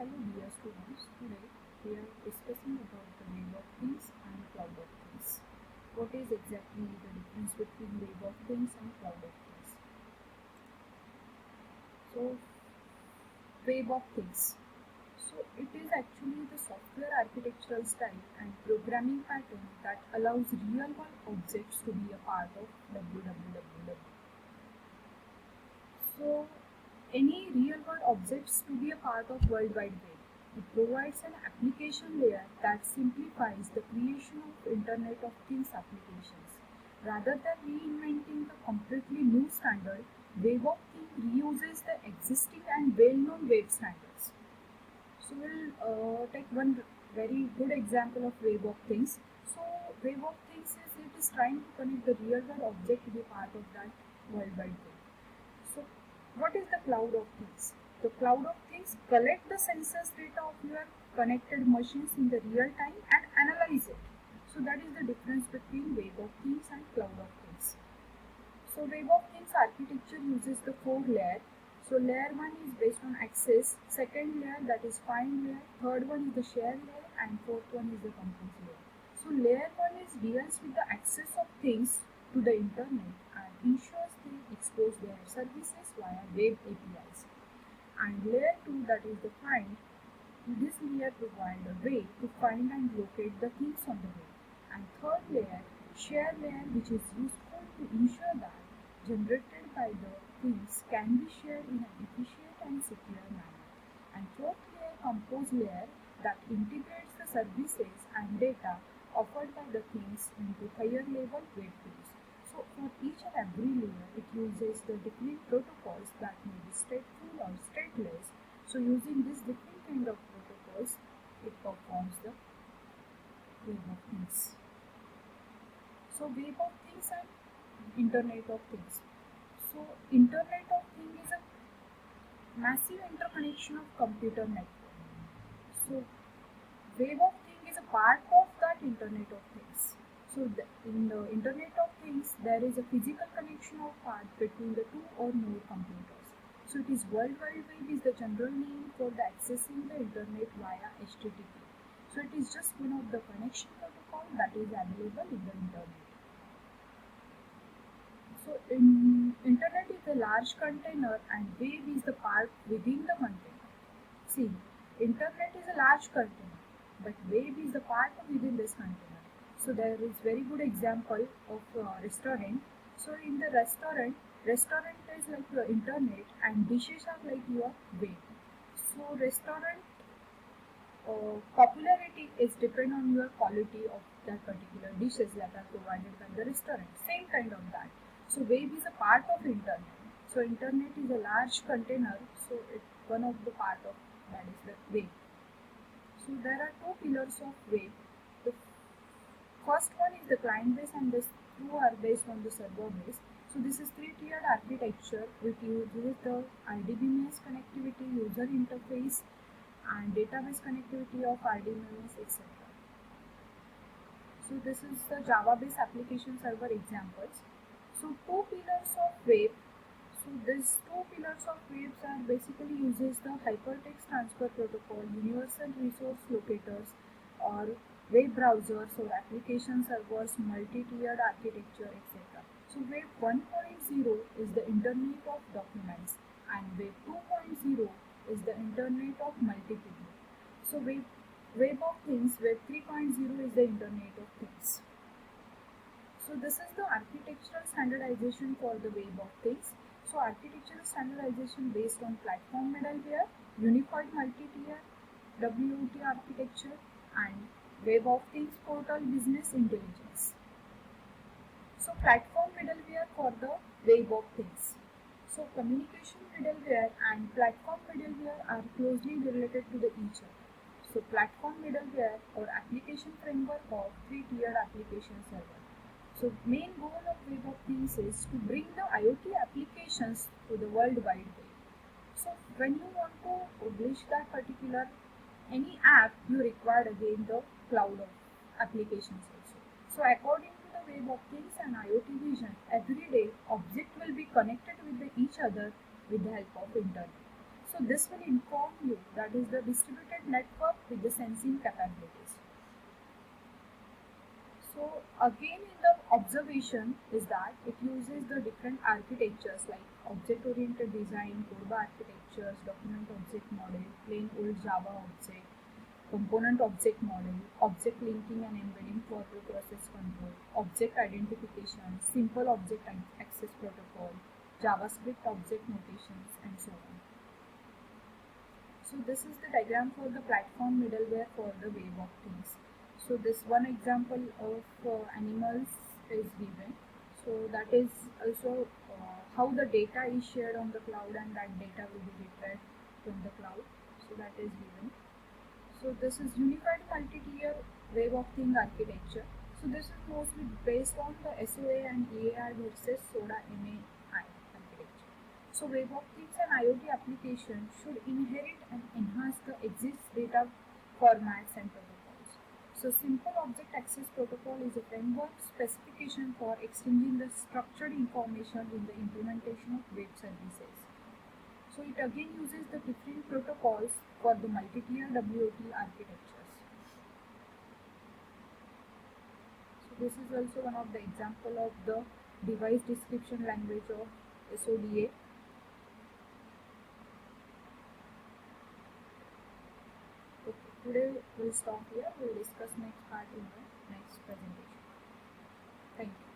Hello dear students, today we are discussing about the web of things and cloud of things. What is exactly the difference between web of things and cloud of things? So, web of things. So, it is actually the software architectural style and programming pattern that allows real world objects to be a part of www. So, any real-world objects to be a part of World Wide Web. It provides an application layer that simplifies the creation of Internet of Things applications. Rather than reinventing the completely new standard, Web of Things reuses the existing and well-known web standards. So we'll take one very good example of Web of Things. So Web of Things is it is trying to connect the real-world object to be part of that World Wide Web. So, what is the cloud of things? The cloud of things collect the census data of your connected machines in the real time and analyze it. So that is the difference between web of things and cloud of things. So web of things architecture uses the four layer. So layer 1 is based on access, second layer that is find layer, third one is the share layer and fourth one is the compose layer. So layer 1 is deals with the access of things to the internet and ensures they expose their services via web APIs. And layer 2 that is the find, this layer provides a way to find and locate the things on the web. And third layer, share layer, which is useful to ensure that generated by the things can be shared in an efficient and secure manner. And fourth layer, compose layer, that integrates the services and data offered by the things into higher level web tools. So for each and every layer, it uses the different protocols that may be stateful or stateless. So using this different kind of protocols, it performs the web of things. So web of things and internet of things. So internet of things is a massive interconnection of computer network. So web of thing is a part of that internet of things. So in the internet of things, there is a physical connection of part between the two or more computers. So it is World Wide Web is the general name for the accessing the internet via HTTP. So it is just one of the connection protocol that is available in the internet. So internet is a large container and web is the part within the container. See, internet is a large container, but web is the part within this container. So there is very good example of restaurant. So in the restaurant is like your internet and dishes are like your web. So restaurant popularity is depend on your quality of that particular dishes that are provided by the restaurant. Same kind of that. So web is a part of internet. So internet is a large container. So it's one of the part of that is the web. So there are two pillars of web. The first one is the client base and the two are based on the server base. So this is three-tiered architecture which uses the RDBMS connectivity, user interface and database connectivity of RDBMS, etc. So this is the Java-based application server examples. So two pillars of web. So these two pillars of webs are basically uses the hypertext transfer protocol, universal resource locators, or web browsers or application servers, multi-tiered architecture, etc. So web 1.0 is the internet of documents and web 2.0 is the internet of multimedia. So web of things, web 3.0 is the internet of things. So this is the architectural standardization for the web of things. So architectural standardization based on platform middleware, unified multi-tier, WOT architecture and web of things portal business intelligence. So platform middleware for the web of things. So communication middleware and platform middleware are closely related to each other. So platform middleware or application framework of three-tiered application server. So main goal of Web of Things is to bring the IoT applications to the World Wide Web. So when you want to publish that particular any app, you require again the cloud of applications also. So according to the Web of Things and IoT vision, every day object will be connected with each other with the help of internet. So this will inform you that is the distributed network with the sensing capabilities. So again in the observation is that it uses the different architectures like object-oriented design, Corba architectures, document object model, plain old Java object, component object model, object linking and embedding for the process control, object identification, simple object access protocol, JavaScript object notations, and so on. So this is the diagram for the platform middleware for the web of things. So this one example of animals is given. So that is also how the data is shared on the cloud and that data will be retrieved from the cloud. So that is given. So this is unified multi-tier web of thing architecture. So this is mostly based on the SOA and EAR versus SODA MAI architecture. So web of things and IoT applications should inherit and enhance the existing data formats and protocols. So simple object access protocol is a framework specification for exchanging the structured information in the implementation of web services. So it again uses the different protocols for the multi-tier WOT architectures. So this is also one of the example of the device description language of SODA. Okay, today we'll stop here. We'll discuss next part in the next presentation. Thank you.